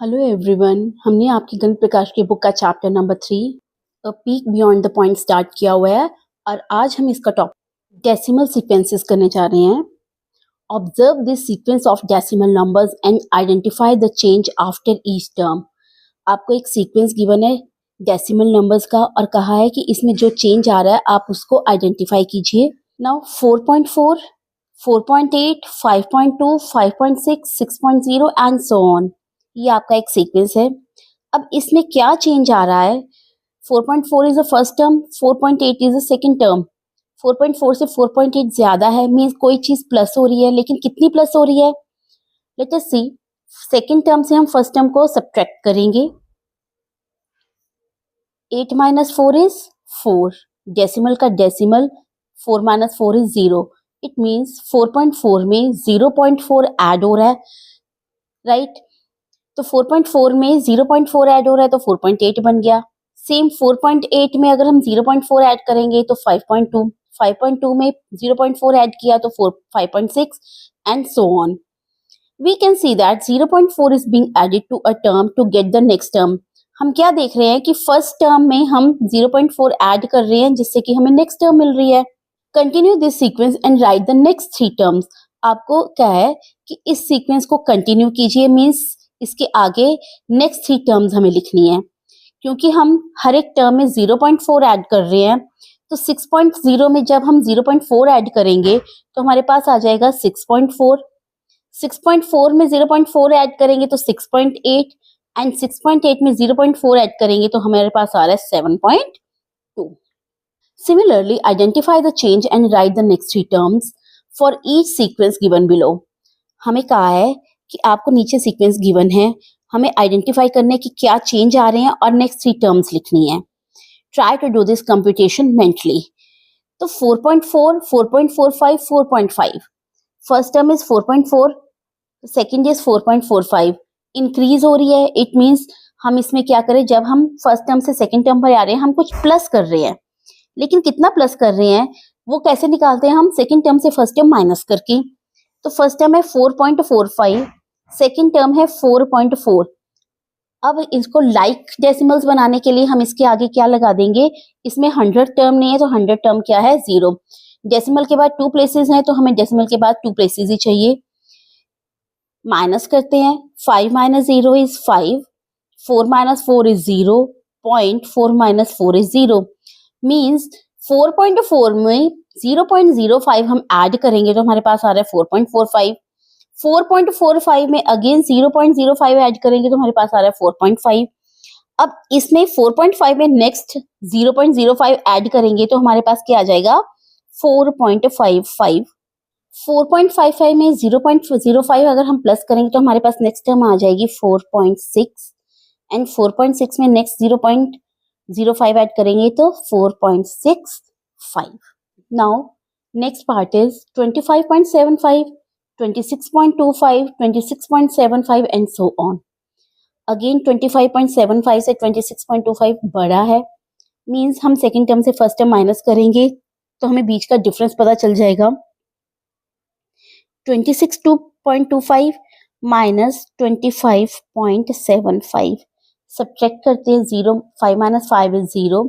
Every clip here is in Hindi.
हेलो एवरीवन, हमने आपकी गणित प्रकाश की बुक का chapter number 3 a peak beyond the point start किया हुआ है और आज हम इसका टॉपिक डेसिमल सीक्वेंसेस करने जा रहे हैं। Observe this sequence of decimal numbers and identify the change after each term. आपको एक सीक्वेंस गिवन है डेसिमल नंबर्स का और कहा है कि इसमें जो चेंज आ रहा है आप उसको आइडेंटिफाई कीजिए। Now 4.4, 4.8, 5.2, 5.6, 6.0 and so on. ये आपका एक सीक्वेंस है। अब इसमें क्या चेंज आ रहा है? 4.4 is the first term, 4.8 is the second term. 4.4 से 4.8 ज्यादा है, मींस कोई चीज प्लस हो रही है, लेकिन कितनी प्लस हो रही है? लेट अस सी। सेकंड टर्म से हम फर्स्ट टर्म को सब्ट्रैक्ट करेंगे। 8 माइनस 4 इज 4। डेसिमल का decimal 4 minus 4 is 0। It means 4.4 में 0.4 ऐड हो रहा है, राइट? तो 4.4 में 0.4 ऐड हो रहा है तो 4.8 बन गया। सेम 4.8 में अगर हम 0.4 ऐड करेंगे तो 5.2, 5.2 में 0.4 ऐड किया तो 5.6 and so on. We can see that 0.4 is being added to a term to get the next term. हम क्या देख रहे हैं कि फर्स्ट टर्म में हम 0.4 ऐड कर रहे हैं जिससे कि हमें नेक्स्ट टर्म मिल रही है। Continue this sequence and right the next 3 terms. आपको क्या है कि इस सीक्वेंस को कंटिन्यू कीजिए, मीन्स इसके आगे नेक्स्ट 3 टर्म्स हमें लिखनी है। क्योंकि हम हर एक टर्म में 0.4 ऐड कर रहे हैं तो 6.0 में जब हम 0.4 ऐड करेंगे तो हमारे पास आ जाएगा 6.4। 6.4 में 0.4 ऐड करेंगे तो 6.8 एंड 6.8 में 0.4 ऐड करेंगे तो हमारे पास आ रहा है 7.2। Similarly, identify the change and write the next 3 terms for each sequence given below. हमें कहा है कि आपको नीचे सीक्वेंस गिवन है, हमें आइडेंटिफाई करने की क्या चेंज आ रहे हैं और नेक्स्ट 3 टर्म्स लिखनी है। Try to do this computation mentally. तो 4.4, 4.45, 4.5, first term is 4.4, second is 4.45। Increase हो रही है, इट मीन्स हम इसमें क्या करें, जब हम फर्स्ट टर्म से सेकेंड टर्म पर आ रहे हैं हम कुछ प्लस कर रहे हैं, लेकिन कितना प्लस कर रहे हैं वो कैसे निकालते हैं हम? सेकेंड टर्म से फर्स्ट टर्म माइनस करके। तो फर्स्ट टर्म है 4.45, सेकेंड टर्म है 4.4। अब इसको लाइक डेसिमल्स बनाने के लिए हम इसके आगे क्या लगा देंगे? इसमें 100 टर्म नहीं है तो 100 टर्म क्या है? 0। डेसिमल के बाद 2 प्लेसेस हैं तो हमें डेसिमल के बाद 2 प्लेसेस ही चाहिए। माइनस करते हैं, 5 minus 0 is 5, 4 minus 4 is 0, 0.4 minus 4 is 0। Means 4.4 में 0.05 हम ऐड करेंगे तो हमारे पास आ रहा है 4.45। 4.45 में अगेन 0.05 ऐड करेंगे तो हमारे पास आ रहा है 4.5। अब इसमें 4.5 में नेक्स्ट 0.05 ऐड करेंगे तो हमारे पास क्या आ जाएगा? 4.55। 4.55 में 0.05 अगर हम प्लस करेंगे तो हमारे पास नेक्स्ट टर्म आ जाएगी 4.6 एंड 4.6 में नेक्स्ट 0.05 ऐड करेंगे तो 4.65। Now next part is 25.75, 26.25, 26.75 and so on. Again 25.75 से 26.25 बड़ा है, मीन्स हम सेकेंड टर्म से फर्स्ट टर्म माइनस करेंगे तो हमें बीच का डिफरेंस पता चल जाएगा। 26.25 माइनस 25.75 सब्ट्रैक्ट करते हैं 0, 5 माइनस 5 इज 0,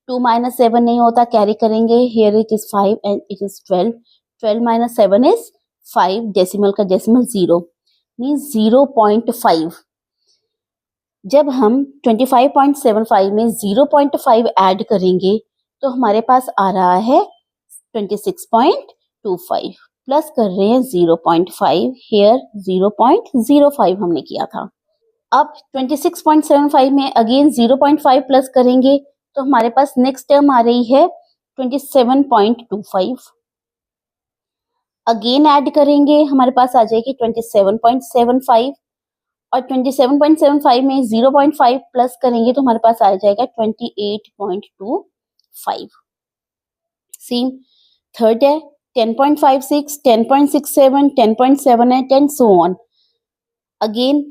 2 माइनस 7 नहीं होता, कैरी करेंगे, here it is 5 and it is 12, 12 minus 7 is 5, decimal का डेसिमल 0 मीन्स 0.5। जब हम 25.75 में 0.5 ऐड करेंगे तो हमारे पास आ रहा है 26.25, प्लस कर रहे हैं 0.5, हियर 0.05 हमने किया था। अब 26.75 में अगेन 0.5 प्लस करेंगे तो हमारे पास नेक्स्ट टर्म आ रही है 27.25। अगेन ऐड करेंगे हमारे पास आ जाएगी 27.75 और 27.75 में 0.5 प्लस करेंगे तो हमारे पास आ जाएगा 28.25। सेम थर्ड है 10.56, 10.67, 10.78 एंड सो ऑन। अगेन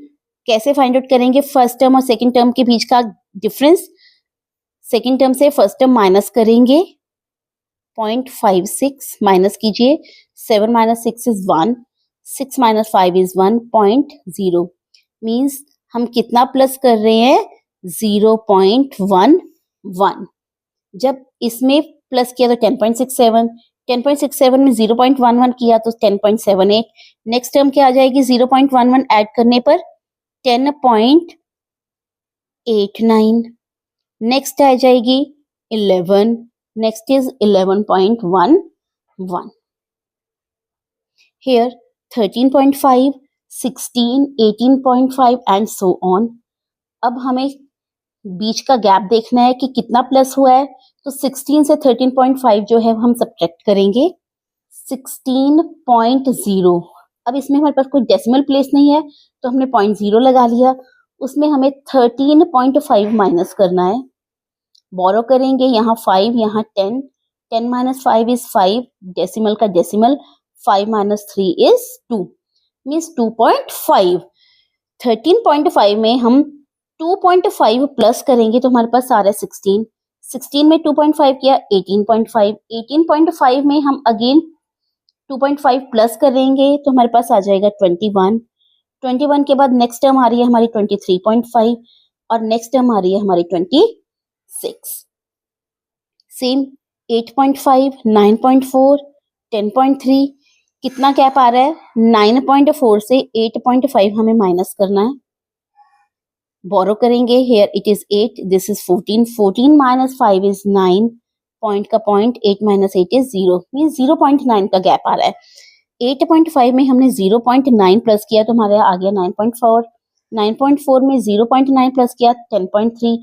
कैसे फाइंड आउट करेंगे फर्स्ट टर्म और सेकंड टर्म के बीच का डिफरेंस? सेकंड टर्म से फर्स्ट टर्म माइनस करेंगे, 0.56 माइनस कीजिए, 7 minus 6 is 1, 6 minus 5 is 1.0 means हम कितना प्लस कर रहे हैं 0.11। जब इसमें प्लस किया तो 10.67, 10.67 में 0.11 किया तो 10.78। नेक्स्ट टर्म क्या आ जाएगी 0.11 ऐड करने पर 10.89। नेक्स्ट आ जाएगी 11, next is 11.11। Here 13.5, 16, 18.5 and so on। अब हमें बीच का गैप देखना है कि कितना प्लस हुआ है, तो 16 से 13.5 जो है हम सब्ट्रैक्ट करेंगे 16.0। अब इसमें हमारे पास कोई डेसिमल प्लेस नहीं है तो हमने 0.0 लगा लिया, उसमें हमें 13.5 माइनस करना है। बोरो करेंगे, यहाँ 5, यहाँ 10, 10 माइनस 5 इज 5, डेसिमल का डेसिमल, 5 माइनस 3 इज 2 मीन्स 2.5। 13.5 में हम 2.5 प्लस करेंगे तो हमारे पास आ रहा है 16। 16 में 2.5 किया 18.5, 18.5 में हम अगेन 2.5 प्लस करेंगे तो हमारे पास आ जाएगा 21। 21 के बाद नेक्स्ट टर्म आ रही है हमारी 23.5 और नेक्स्ट टर्म आ रही है हमारी 26। सेम 8.5, 9.4, 10.3, कितना गैप आ रहा है 9.4 से 8.5 हमें माइनस करना है। बोरो करेंगे, here it is 8, this is 14, 14 minus 5 is 9, point का पॉइंट 8 minus 8 is 0 मीन्स 0.9 का गैप आ रहा है। 8.5 में हमने 0.9 प्लस किया तो हमारे आ गया 9.4, 9.4 में 0.9 प्लस किया 10.3,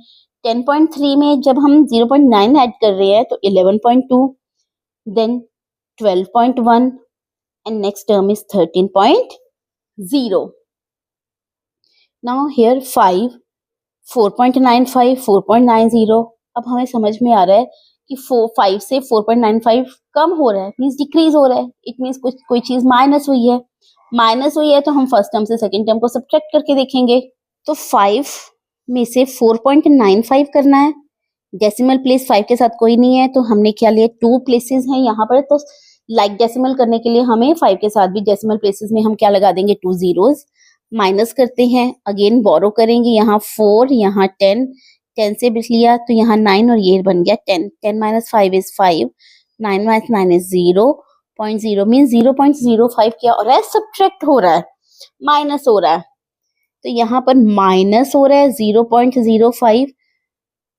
10.3 में जब हम 0.9 ऐड कर रहे हैं तो 11.2, then 12.1 and next term is 13.0. Now here 5, 4.95, 4.90। अब हमें समझ में आ रहा है कि 5 से 4.95 कम हो रहा है मीन्स डिक्रीज हो रहा है, इट मीन्स कोई चीज माइनस हुई है। माइनस हुई है तो हम फर्स्ट टर्म से सेकंड टर्म को सब्ट्रैक्ट करके देखेंगे। तो 5 में से 4.95 करना है, डेसिमल प्लेस 5 के साथ कोई नहीं है तो हमने क्या लिया 2 प्लेसेस हैं यहाँ पर, तो लाइक डेसिमल करने के लिए हमें 5 के साथ भी डेसिमल प्लेसेस में हम क्या लगा देंगे 2 zeros। माइनस करते हैं, अगेन बोरो करेंगे, यहाँ 4, यहाँ 10, 10 से भी लिया तो यहाँ 9 और ये बन गया 10, 10 minus 5 is 5, 9 minus 9 is 0.0 mean 0.05 क्या हो रहा है सब्ट्रैक्ट हो रहा है, माइनस हो रहा है। तो यहाँ पर माइनस हो रहा है 0.05।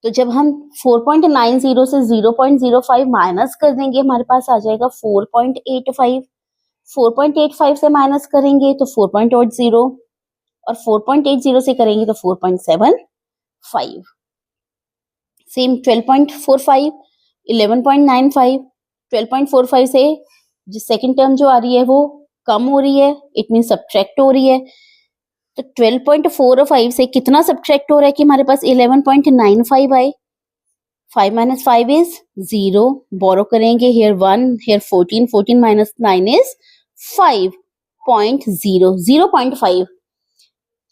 तो जब हम 4.90 से 0.05 माइनस कर देंगे हमारे पास आ जाएगा 4.85। 4.85 से माइनस करेंगे तो 4.80 और 4.80 से करेंगे तो 4.75। सेम 12.45, 11.95, 12.45 से जो सेकंड टर्म जो आ रही है वो कम हो रही है, इट मीन सब्ट्रैक्ट हो रही है। तो 12.45 से कितना सब्ट्रैक्ट हो रहा है कि हमारे पास 11.95 आए। 5 minus 5 is 0, बोरो करेंगे, here 1, here 14, 14 minus 9 is 5.0, 0.5।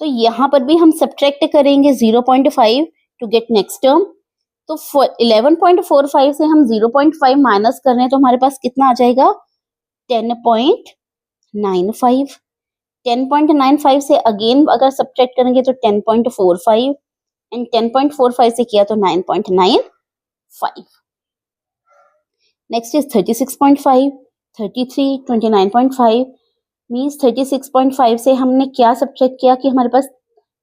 तो यहाँ पर भी हम सब्ट्रैक्ट करेंगे 0.5 टू गेट नेक्स्ट टर्म। तो 11.45 से हम 0.5 माइनस कर रहे हैं तो हमारे पास कितना आ जाएगा 10.95। 10.95 से अगेन अगर सब्ट्रैक्ट करेंगे तो 10.45 एंड 10.45 से किया तो 9.95। नेक्स्ट इज 36.5, 33, 29.5 मीन्स 36.5 से हमने क्या सब्ट्रैक्ट किया कि हमारे पास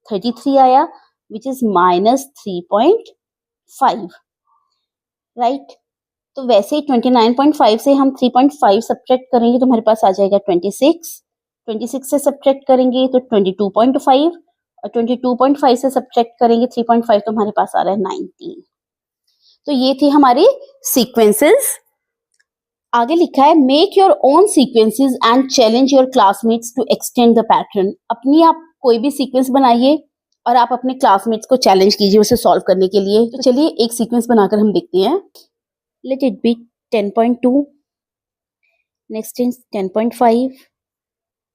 33 आया विच इज माइनस 3.5, राइट। तो वैसे ही 29.5 से हम 3.5 सब्ट्रैक्ट करेंगे तो हमारे पास आ जाएगा 26, 26 से सब्ट्रैक्ट करेंगे तो 22.5 और 22.5 से सब्ट्रैक्ट करेंगे 3.5 तो हमारे पास आ रहा है 19। तो ये थी हमारी सीक्वेंसेस। आगे लिखा है make your own sequences and challenge your classmates to extend the pattern. अपनी आप कोई भी सीक्वेंस बनाइए और आप अपने क्लासमेट्स को चैलेंज कीजिए उसे सॉल्व करने के लिए। तो चलिए एक सीक्वेंस बनाकर हम देखते हैं। Let it be 10.2, next is 10.5,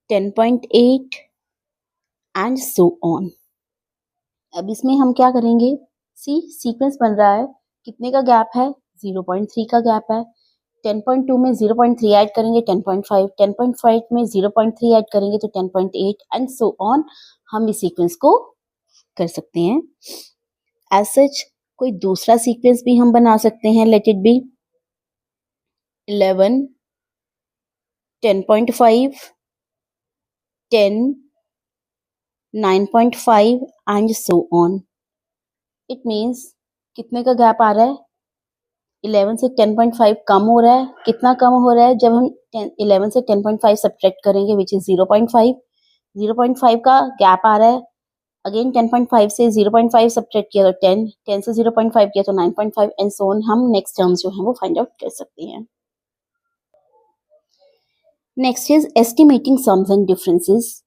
10.8 and so on. अब इसमें हम क्या करेंगे, सीक्वेंस बन रहा है, कितने का गैप है 0.3 का गैप है। 10.2 में 0.3 ऐड करेंगे 10.5, 10.5 में 0.3 ऐड करेंगे तो 10.8 एंड सो ऑन। हम इस सीक्वेंस को कर सकते हैं। एज सच कोई दूसरा सीक्वेंस भी हम बना सकते हैं। Let it be 11, 10.5, 10, 9.5 and so on. It means कितने का गैप आ रहा है? 11 से 10.5 कम हो रहा है। कितना कम हो रहा है? जब हम 11 से 10.5 सब्ट्रैक्ट करेंगे विच इज 0.5। 0.5 का गैप आ रहा है। अगेन 10.5 से 0.5 सब्ट्रैक्ट किया तो 10, 10 से 0.5 किया तो 9.5 एंड सो ऑन। हम नेक्स्ट टर्म्स जो है वो फाइंड आउट कर सकते हैं। Next is estimating sums and differences.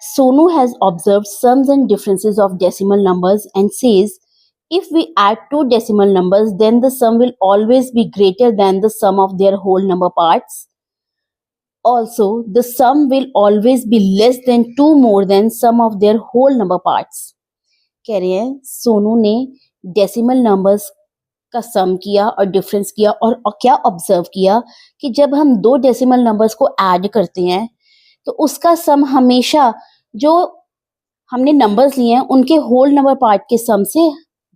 Sonu has observed sums and differences of decimal numbers and says, if we add two decimal numbers, then the sum will always be greater than the sum of their whole number parts. Also, the sum will always be less than 2 more than sum of their whole number parts. कह रहे हैं सोनू ने डेसिमल नंबर्स का सम किया और डिफरेंस किया और क्या ऑब्जर्व किया कि जब हम दो डेसिमल नंबर्स को ऐड करते हैं तो उसका सम हमेशा जो हमने नंबर्स लिए हैं उनके होल नंबर पार्ट के सम से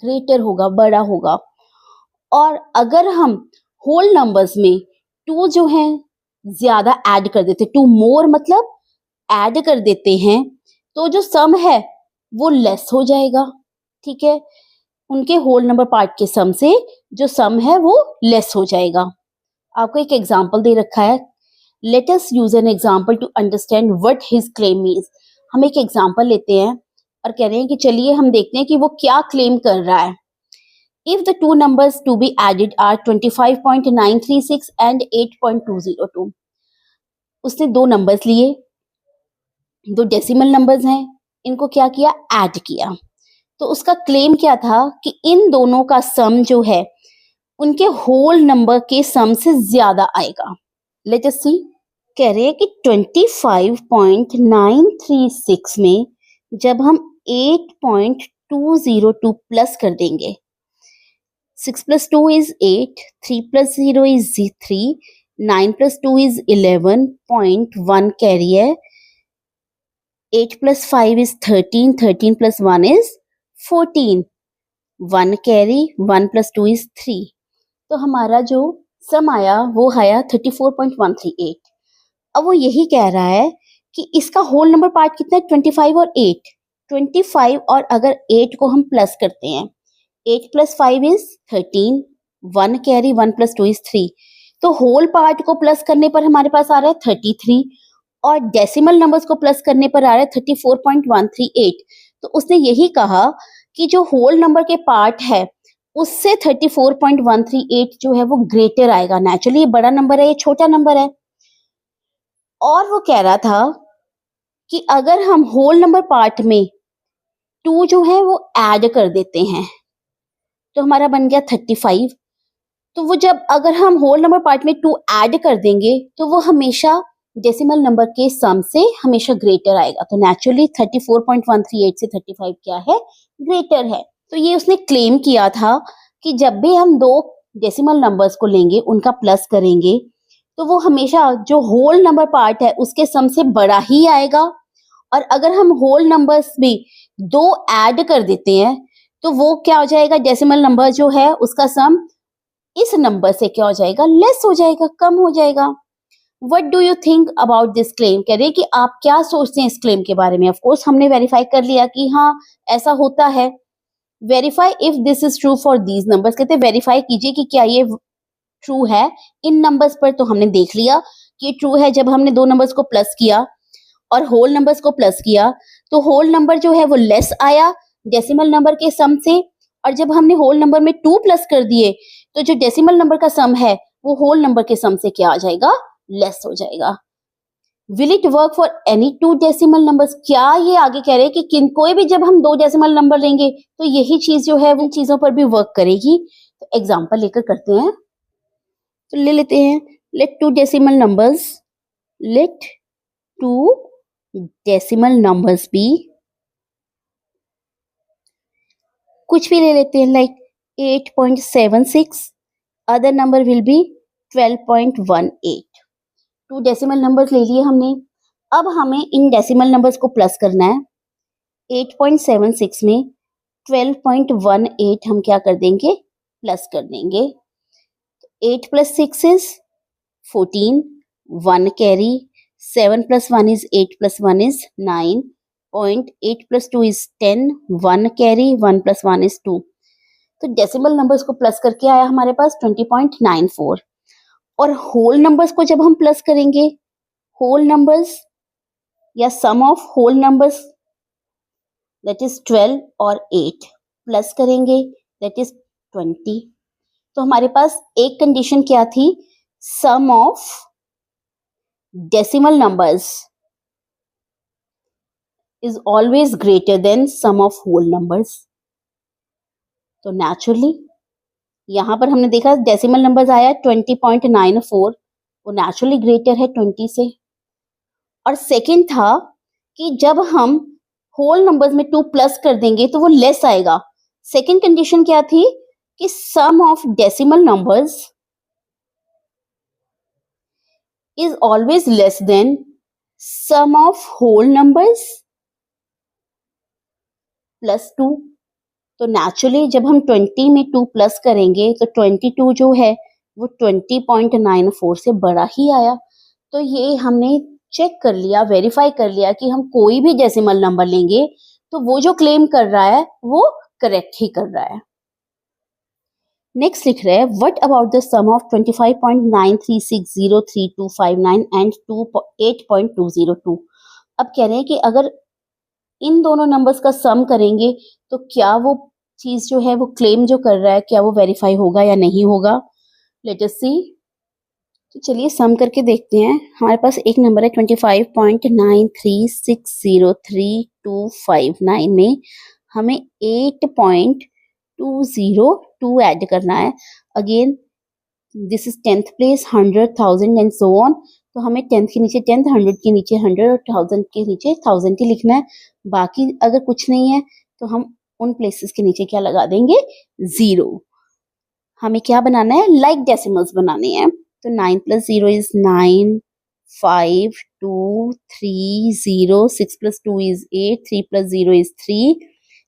ग्रेटर होगा, बड़ा होगा। और अगर हम होल नंबर्स में टू जो है ज्यादा ऐड कर देते, टू मोर मतलब ऐड कर देते हैं, तो जो सम है वो लेस हो जाएगा। ठीक है, उनके होल नंबर पार्ट के सम से जो सम है वो लेस हो जाएगा। आपको एक एग्जांपल दे रखा है। Let us use an example to understand what his claim means. हम एक एग्जांपल लेते हैं और कह रहे हैं कि चलिए हम देखते हैं कि वो क्या क्लेम कर रहा है। If the two numbers to be added are 25.936 and 8.202। उसने दो नंबर्स लिए, दो डेसिमल नंबर्स हैं, इनको क्या किया? ऐड किया। तो उसका क्लेम क्या था कि इन दोनों का सम जो है उनके होल नंबर के सम से ज्यादा आएगा। लेट अस सी। कह रहे हैं कि 25.936 में जब हम 8.202 प्लस कर देंगे, 6 plus 2 is 8, 3 plus 0 is 3, 9 plus 2 is 11.1 carry है, 8 plus 5 is 13, 13 plus 1 is 14, 1 carry, 1 plus 2 is 3। तो हमारा जो सम आया वो आया 34.138। अब वो यही कह रहा है कि इसका होल नंबर पार्ट कितना है? 25 और 8। 25 और अगर 8 को हम प्लस करते हैं, 8 plus 5 is 13, 1 carry, 1 plus 2 is 3। तो होल पार्ट को प्लस करने पर हमारे पास आ रहा है 33 और डेसिमल नंबर्स को प्लस करने पर आ रहा है 34.138। तो उसने यही कहा कि जो होल नंबर के पार्ट है उससे 34.138 जो है वो ग्रेटर आएगा। नेचुरली ये बड़ा नंबर है, ये छोटा नंबर है। और वो कह रहा था कि अगर हम होल नंबर पार्ट में 2 जो है वो ऐड कर देते हैं तो हमारा बन गया 35। तो वो जब अगर हम होल नंबर पार्ट में 2 ऐड कर देंगे तो वो हमेशा डेसिमल नंबर के सम से हमेशा ग्रेटर आएगा। तो नेचुरली 34.138 से 35 क्या है? ग्रेटर है। तो ये उसने क्लेम किया था कि जब भी हम दो डेसिमल नंबर्स को लेंगे, उनका प्लस करेंगे, तो वो हमेशा जो होल नंबर पार्ट है उसके सम से बड़ा ही आएगा। और अगर हम होल नंबर्स में 2 ऐड कर देते हैं तो वो क्या हो जाएगा? डेसिमल नंबर जो है उसका सम इस नंबर से क्या हो जाएगा? लेस हो जाएगा, कम हो जाएगा। What do you think about this claim? कह रहे कि आप क्या सोचते हैं इस क्लेम के बारे में? ऑफ कोर्स हमने वेरीफाई कर लिया कि हाँ ऐसा होता है। Verify if this is true for these numbers. कहते हैं वेरीफाई कीजिए कि क्या ये ट्रू है इन नंबर्स पर। तो हमने देख लिया कि ट्रू है। जब हमने दो नंबर्स को प्लस किया और होल नंबर्स को प्लस किया तो होल नंबर जो है वो लेस आया डेसिमल नंबर के सम से। और जब हमने होल नंबर में 2 प्लस कर दिए तो जो डेसिमल नंबर का सम है वो होल नंबर के सम से क्या आ जाएगा? लेस हो जाएगा। Will it work for any 2 decimal numbers? क्या ये आगे कह रहे हैं कि कोई भी जब हम 2 डेसिमल नंबर लेंगे तो यही चीज जो है वो चीजों पर भी वर्क करेगी। तो एग्जांपल लेकर करते हैं। तो ले लेते हैं, लेट 2 डेसिमल नंबर्स बी, कुछ भी ले लेते हैं, like 8.76, other number will be 12.18। 2 decimal numbers ले लिए हमने। अब हमें इन डेसिमल नंबर्स को प्लस करना है। 8.76 में 12.18 हम क्या कर देंगे, प्लस कर देंगे. 8 plus 6 is 14, 1 carry, 7 plus 1 is 8 plus 1 is 9, 8 plus 2 is 10, 1 carry, 1 plus 1 is 2. तो डेसिमल नंबर्स को प्लस करके आया हमारे पास 20.94. और होल नंबर्स को जब हम प्लस करेंगे, होल नंबर्स या sum of whole numbers that is 12 और 8 प्लस करेंगे दैट इज 20. तो हमारे पास एक कंडीशन क्या थी, sum of decimal numbers is always greater than sum of whole numbers. तो नेचुरली यहां पर हमने देखा डेसिमल नंबर्स आया 20.94, वो नेचुरली ग्रेटर है 20 से. और सेकंड था कि जब हम होल नंबर्स में 2 प्लस कर देंगे तो वो लेस आएगा. सेकंड कंडीशन क्या थी कि sum of decimal numbers is always less than sum of whole numbers plus 2. तो नेचुरली जब हम 20 में 2 प्लस करेंगे तो 22 जो है वो 20.94 से बड़ा ही आया. तो ये हमने चेक कर लिया, वेरीफाई कर लिया कि हम कोई भी डेसिमल नंबर लेंगे तो वो जो क्लेम कर रहा है वो करेक्ट ही कर रहा है. नेक्स्ट लिख रहे हैं, what about the sum of 25.93603259 and 8.202. अब कह रहे हैं कि अगर इन दोनों नंबर्स का सम करेंगे तो क्या वो चीज जो है वो क्लेम जो कर रहा है क्या वो वेरीफाई होगा या नहीं होगा. लेट अस सी. तो चलिए सम करके देखते हैं. हमारे पास एक नंबर है 25.93603259 में हमें 8.202 ऐड करना है. Again this is 10th place, 100,000 and so on. तो हमें 10th के नीचे 10th, 100 के नीचे 100 और 1000 के नीचे 1000 ही लिखना है. बाकी अगर कुछ नहीं है तो हम उन प्लेसेस के नीचे क्या लगा देंगे, 0. हमें क्या बनाना है, लाइक डेसिमल्स बनाने हैं. तो 9 plus 0 is 9, 5, 2, 3, 0, 6 plus 2 is 8, 3 plus 0 is 3,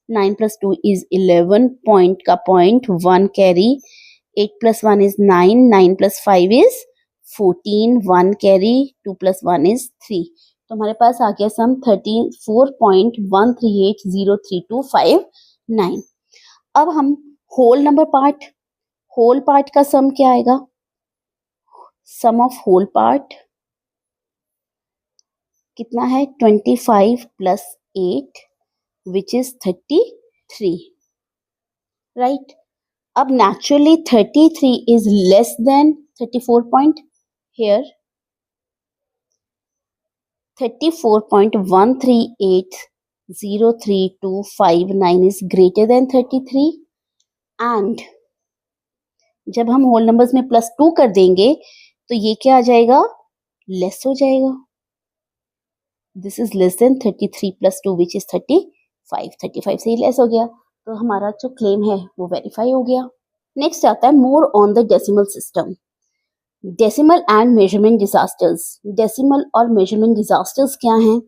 9 plus 2 is 11, point का point, 1 carry, 8 plus 1 is 9, 9 plus 5 is 14, 1 carry, 2 plus 1 is 3. तो हमारे पास आ गया सम 34.1380325.9. अब हम whole number part, whole part का सम क्या आएगा, सम ऑफ होल पार्ट कितना है 25 plus 8 which is 33, right. अब naturally 33 is less than 34 point, here 34.1380325.9 is greater than 33. and जब हम होल नंबर्स में प्लस 2 कर देंगे तो ये क्या आ जाएगा, लेस हो जाएगा. This is less than 33 plus 2 which is 35. 35 से ही लेस हो गया. तो हमारा जो क्लेम है वो वेरीफाई हो गया. नेक्स्ट आता है more on the decimal system. Decimal and measurement disasters. Decimal और मेजरमेंट डिजास्टर्स क्या हैं?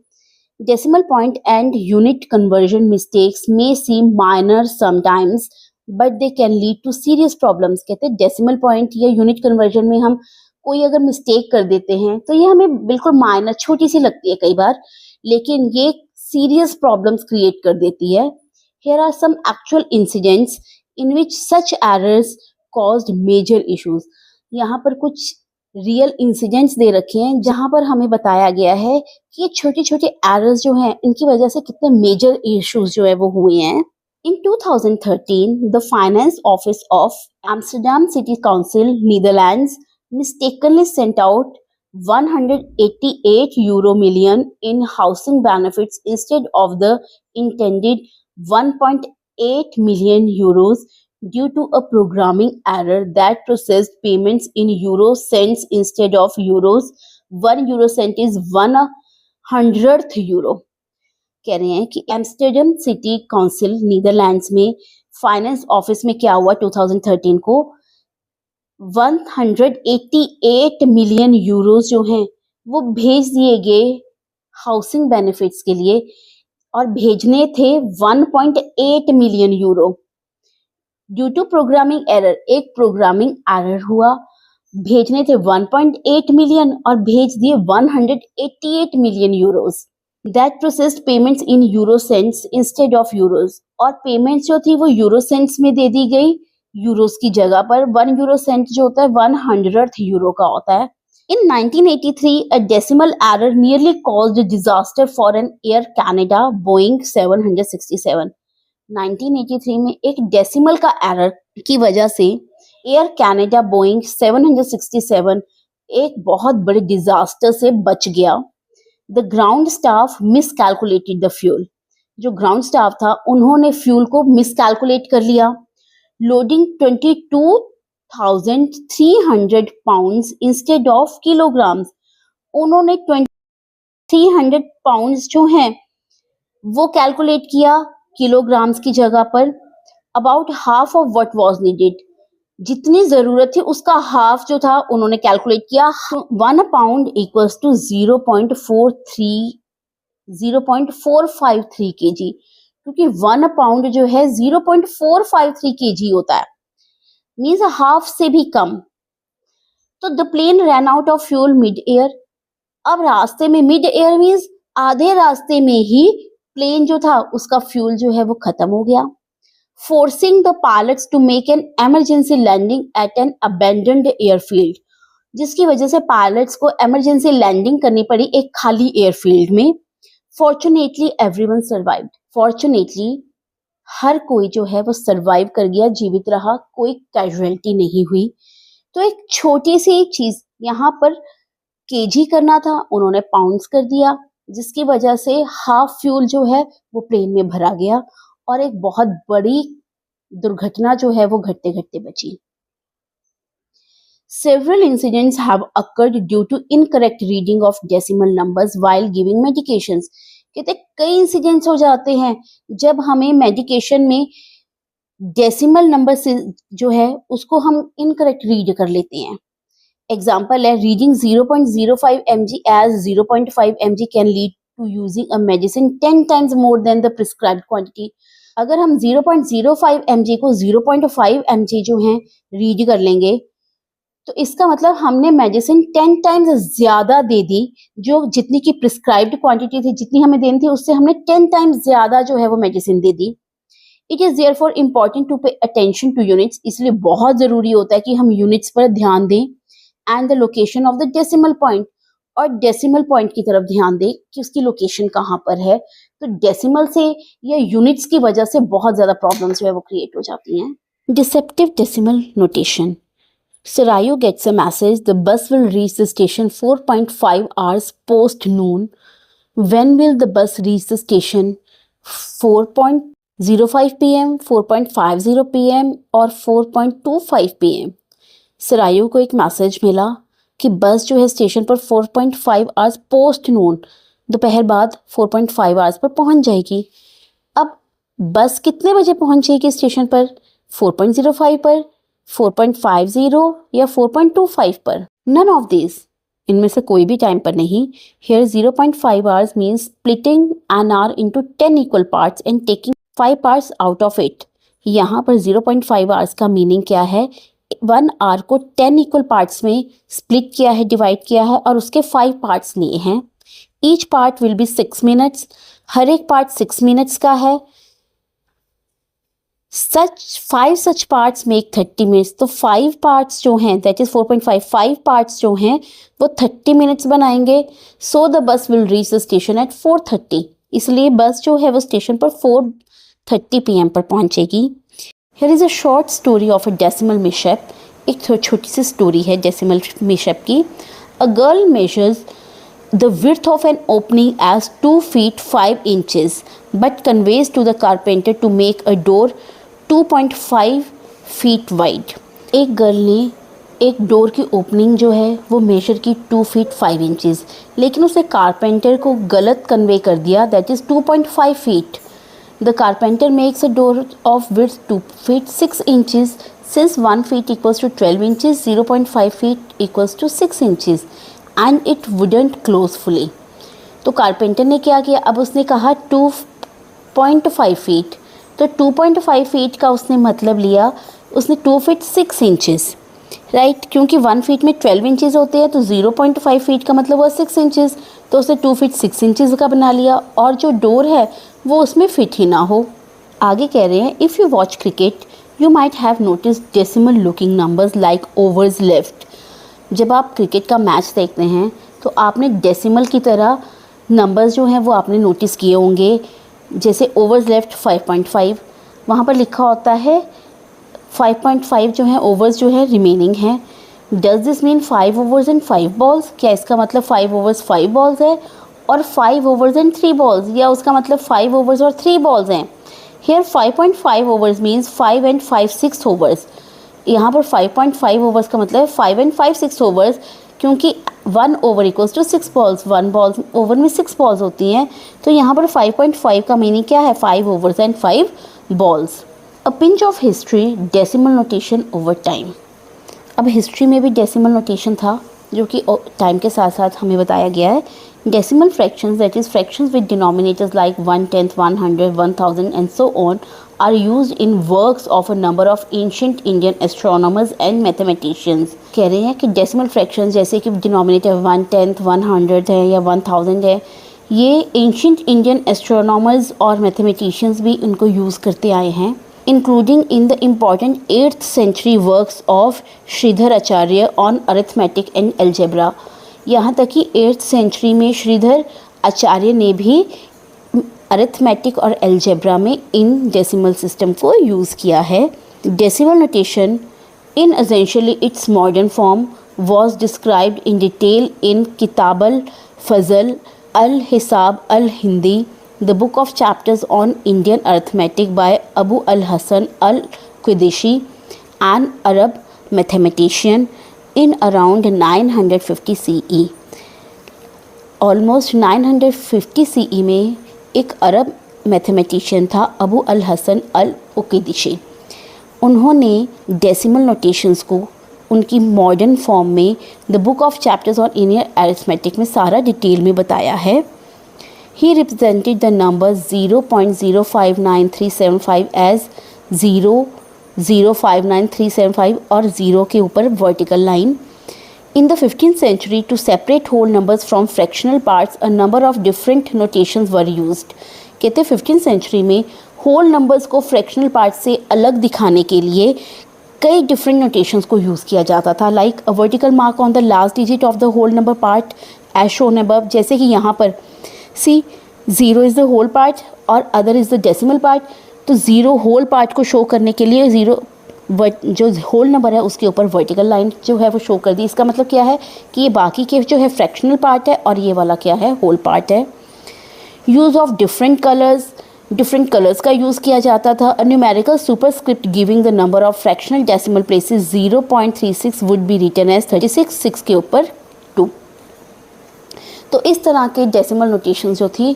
Decimal point and unit conversion mistakes may seem minor sometimes but they can lead to serious problems. कहते हैं डेसिमल पॉइंट या यूनिट कन्वर्जन में हम कोई अगर मिस्टेक कर देते हैं तो ये हमें बिल्कुल माइनर, छोटी सी लगती है कई बार, लेकिन ये सीरियस प्रॉब्लम्स क्रिएट कर देती है. Here are some actual incidents in which such errors caused major issues. यहाँ पर कुछ रियल इंसिडेंट्स दे रखे हैं जहां पर हमें बताया गया है कि ये छोटे छोटे एरर्स जो हैं इनकी वजह से कितने मेजर इश्यूज जो है वो हुए हैं. In 2013, the Finance Office of Amsterdam City Council, Netherlands, mistakenly sent out 188 euro million in housing benefits instead of the intended 1.8 million euros due to a programming error that processed payments in euro cents instead of euros. 1 euro cent is 1/100th euro. कह रहे हैं कि एम्स्टर्डम सिटी काउंसिल नीदरलैंड्स में फाइनेंस ऑफिस में क्या हुआ 2013 को, 188 मिलियन यूरोस जो हैं वो भेज दिए गए हाउसिंग बेनिफिट्स के लिए और भेजने थे 1.8 million euro. Due to programming error, एक प्रोग्रामिंग एरर हुआ, भेजने थे 1.8 मिलियन और भेज दिए 188 million euros. That processed payments in euro cents instead of euros, और पेमेंट्स जो थी वो यूरो सेंट्स में दे दी गई यूरोस की जगह पर। 1 यूरो सेंट जो होता है 100th यूरो का होता है। In 1983, a decimal error nearly caused a disaster for an Air Canada Boeing 767. 1983 में एक डेसिमल का एरर की वजह से एयर कनाडा बोइंग 767 एक बहुत बड़े डिजास्टर से बच गया। The ground staff miscalculated the fuel, जो ग्राउंड स्टाफ था उन्होंने फ्यूल को मिसकैलकुलेट कर लिया। Loading 22,300 pounds instead of kilograms, उन्होंने 2300 पाउंड्स जो हैं वो कैलकुलेट किया किलोग्राम्स की जगह पर। About half of what was needed, जितनी जरूरत थी उसका हाफ जो था उन्होंने कैलकुलेट किया। 1 पाउंड इक्वल्स टू 0.453 केजी, क्योंकि 1 पाउंड जो है 0.453 केजी होता है, मीन्स हाफ से भी कम। तो the plane run out of fuel mid air, अब रास्ते में, मिड एयर मीन्स आधे रास्ते में ही प्लेन जो था उसका फ्यूल जो है वो खत्म हो गया। Forcing the pilots to make an emergency landing at an abandoned airfield, जिसकी वजह से पायलट्स को इमरजेंसी लैंडिंग करनी पड़ी एक खाली एयरफील्ड में। फॉर्चुनेटली एवरीवन सर्वाइव्ड, फॉर्चुनेटली हर कोई जो है वो सर्वाइव कर गया, जीवित रहा, कोई कैजुअलिटी नहीं हुई। तो एक छोटी सी चीज यहाँ पर केजी करना था, उन्होंने पाउंड्स कर दिया, जिसकी वजह से हाफ फ्यूल जो है वो प्लेन में भरा गया और एक बहुत बड़ी दुर्घटना जो है वो घटते घटते बची। Several incidents have occurred due to incorrect reading of decimal numbers while giving medications. कहते कई इंसिडेंट्स हो जाते हैं जब हमें मेडिकेशन में डेसिमल नंबर से जो है उसको हम इनकरेक्ट रीड कर लेते हैं। एग्जाम्पल है, reading 0.05 mg as 0.5 mg can lead to using a medicine 10 times more than the prescribed quantity. अगर हम 0.05 mg को 0.5 mg जो है रीड कर लेंगे तो इसका मतलब हमने मेडिसिन 10 times ज्यादा दे दी, जो जितनी की प्रिस्क्राइब्ड क्वांटिटी थी, जितनी हमें देनी थी उससे हमने 10 times ज्यादा जो है वो मेडिसिन दे दी। It is therefore important to pay attention to units, इसलिए बहुत जरूरी होता है कि हम यूनिट्स पर ध्यान दें। And the location of the decimal point, और डेसिमल पॉइंट की तरफ ध्यान दें कि उसकी लोकेशन कहाँ पर है। तो डेसिमल से या यूनिट्स की वजह से बहुत ज्यादा प्रॉब्लम्स जो है वो क्रिएट हो जाती हैं। Deceptive decimal notation. Sarayu gets a message the bus will reach the station 4.5 hours post noon. When will the bus reach the station? 4.05 pm, 4.50 pm और 4.25 pm. सरायू को एक मैसेज मिला कि बस जो है स्टेशन पर 4.5 आवर्स पोस्ट नून, दोपहर बाद 4.5 आवर्स पर पहुंच जाएगी। अब बस कितने बजे पहुंचेगी स्टेशन पर? 4.05 पर, 4.50 या 4.25 पर? नन ऑफ दिस, इनमें से कोई भी टाइम पर नहीं। Here 0.5 hours means splitting an hour into 10 equal parts and taking 5 parts out of it. यहाँ पर 0.5 आवर्स का मीनिंग क्या है? 1 आवर को 10 इक्वल पार्ट्स में स्प्लिट किया है, डिवाइड किया है और उसके 5 पार्ट्स लिए हैं। Each part will be 6 minutes, हर एक पार्ट 6 मिनट्स का है। five such parts make 30 minutes, तो 5 parts जो हैं that is 4.5, 5 parts जो हैं वो 30 minutes बनाएंगे। So the bus will reach the station at 4:30, इसलिए बस जो है वो स्टेशन पर 4:30 PM पर पहुंचेगी। Here is a short story of a decimal mishap, एक छोटी सी स्टोरी है डेसिमल मिशअप की। A girl measures the width of an opening as 2 feet 5 inches but conveys to the carpenter to make a door 2.5 feet wide. एक गर्ल ने एक डोर की ओपनिंग जो है वो मेजर की 2 feet 5 inches, लेकिन उसे कारपेंटर को गलत कन्वे कर दिया, that is 2.5 feet. The carpenter makes a door of width 2 feet 6 inches. Since 1 feet equals to 12 inches, 0.5 feet equals to 6 inches and it wouldn't close fully. तो कारपेंटर ने क्या किया? अब उसने कहा 2 2.5 फीट, तो 2.5 फीट का उसने मतलब लिया, उसने 2 फीट 6 इंचेस, राइट, क्योंकि 1 फीट में 12 इंचेस होते हैं, तो 0.5 फीट का मतलब हुआ 6 इंचेस, तो उसने 2 फीट 6 इंचेस का बना लिया, और जो डोर है वो उसमें फिट ही ना हो। आगे कह रहे हैं, if you watch cricket you might have notice decimal looking numbers like overs left. जब आप क्रिकेट का मैच देखते हैं तो आपने डेसिमल की तरह नंबर्स जो हैं वो आपने नोटिस किए होंगे, जैसे ओवर्स लेफ्ट 5.5, वहाँ पर लिखा होता है 5.5 जो है ओवर्स जो है रिमेनिंग है। Does this mean 5 overs and 5 balls? क्या इसका मतलब 5 ओवर्स 5 बॉल्स है और 5 ओवर्स एंड 3 बॉल्स, या उसका मतलब 5 ओवर्स और 3 बॉल्स हैं? Here 5.5 overs means 5 and 5/6 overs. यहाँ पर 5.5 ओवर्स का मतलब है 5 एंड 5/6 ओवर्स, क्योंकि 1 over equals to 6 balls, 1 ball over में 6 बॉल्स होती हैं, तो यहाँ पर 5.5 का मीनिंग क्या है? 5 overs and 5 balls. A pinch of history, decimal notation over time. अब हिस्ट्री में भी डेसिमल नोटेशन था, जो कि टाइम के साथ साथ हमें बताया गया है। Decimal fractions, that is fractions with denominators like 1/10, 100, 1000 and so on are used in works of a number of ancient Indian astronomers and mathematicians। कह रहे हैं कि डेसिमल फ्रैक्शंस जैसे कि डिनोमिनेटर 1/10, 100 है या 1000 है, ये एंशियंट इंडियन एस्ट्रोनॉमर्स और मैथमेटिशियंस भी इनको यूज़ करते आए हैं, including in the important 8th century works of Shridhar Acharya on arithmetic and algebra. यहाँ तक कि 8th सेंचुरी में श्रीधर आचार्य ने भी अरिथमेटिक और एल्जेब्रा में इन डेसिमल सिस्टम को यूज़ किया है। Decimal notation in essentially it's modern form was described in detail in Kitab al-Fazl al-Hisab al-Hindi, the book of chapters on Indian arithmetic by Abu al-Hasan al-Qudishi, an Arab mathematician, in around 950 CE। Almost 950 CE में एक अरब मैथमेटिशियन था अबू अल हसन अल उकैदिशी। उन्होंने डेसिमल नोटेशंस को उनकी मॉडर्न फॉर्म में the book of chapters on Indian arithmetic में सारा डिटेल में बताया है। ही रिप्रेजेंटेड द नंबर 0.059375 एज 0.059375 और 0 के ऊपर vertical line. In the 15th century, to separate whole numbers from fractional parts, a number of different notations were used। कहते हैं 15th century में whole numbers को fractional parts से अलग दिखाने के लिए कई different notations को यूज़ किया जाता था, like a vertical mark on the last digit of the whole number part as shown above। जैसे कि यहाँ पर see 0 is the whole part और other is the decimal part, तो 0 whole part को शो करने के लिए 0 जो होल नंबर है उसके ऊपर वर्टिकल लाइन जो है वो शो कर दी। इसका मतलब क्या है कि ये बाकी के जो है फ्रैक्शनल पार्ट है और ये वाला क्या है? होल पार्ट है। यूज़ ऑफ डिफरेंट कलर्स का यूज़ किया जाता था। A numerical superscript giving the number of fractional decimal places 0.36 would be written as 36, 6 के ऊपर 2। तो इस तरह के डेसिमल नोटेशन जो थी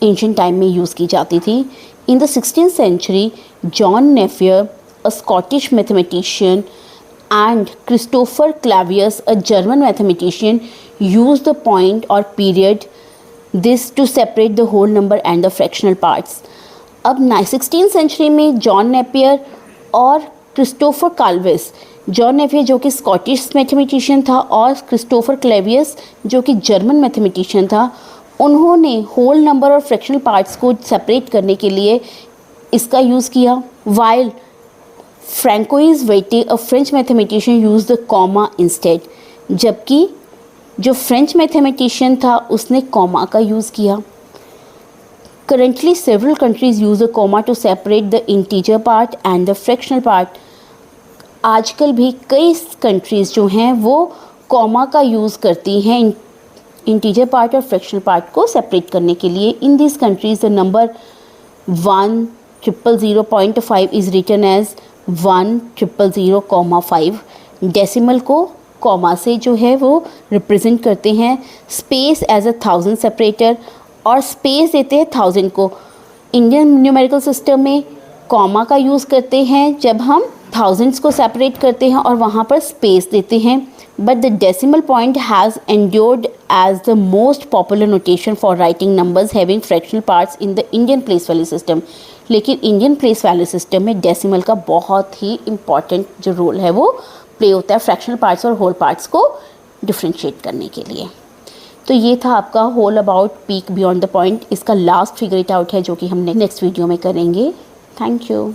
एंशिएंट टाइम में यूज़ की जाती थी। In the 16th century John Napier, a Scottish mathematician, and Christopher Clavius, a German mathematician, used the point or period this to separate the whole number and the fractional parts। अब 16th सेंचुरी में जॉन नेपियर और क्रिस्टोफर काल्विस, जॉन नेपियर जो कि स्कॉटिश मैथमेटिशियन था और क्रिस्टोफर क्लेवियस जो कि जर्मन मैथमेटिशियन था, उन्होंने होल नंबर और फ्रैक्शनल पार्ट्स को सेपरेट करने के लिए इसका यूज़ किया। While Francois Veyté, a French mathematician, used the comma instead। जबकि जो फ्रेंच मैथमेटिशियन था उसने कॉमा का यूज़ किया। Currently several countries use the comma to separate the integer part and the fractional part। आजकल भी कई कंट्रीज़ जो हैं वो कॉमा का यूज़ करती हैं इंटीजर पार्ट और फ्रैक्शनल पार्ट को सेपरेट करने के लिए। In this countries the number 1,000.5 is written as 1,000,5। Decimal को कॉमा से जो है वो रिप्रेजेंट करते हैं। स्पेस एज अ 1000 सेपरेटर और स्पेस देते हैं 1000 को। इंडियन न्यूमेरिकल सिस्टम में कॉमा का यूज़ करते हैं जब हम थाउजेंड्स को सेपरेट करते हैं और वहाँ पर स्पेस देते हैं but the decimal point has endured as the most popular notation for writing numbers having fractional parts in the Indian place value system. लेकिन इंडियन प्लेस वैल्यू सिस्टम में डेसिमल का बहुत ही इम्पॉर्टेंट जो रोल है वो प्ले होता है फ्रैक्शनल पार्ट्स और होल पार्ट्स को डिफ्रेंशिएट करने के लिए. तो ये था आपका whole about peek beyond the point. इसका लास्ट फिगर इट आउट है जो कि हम नेक्स्ट वीडियो में करेंगे. Thank you.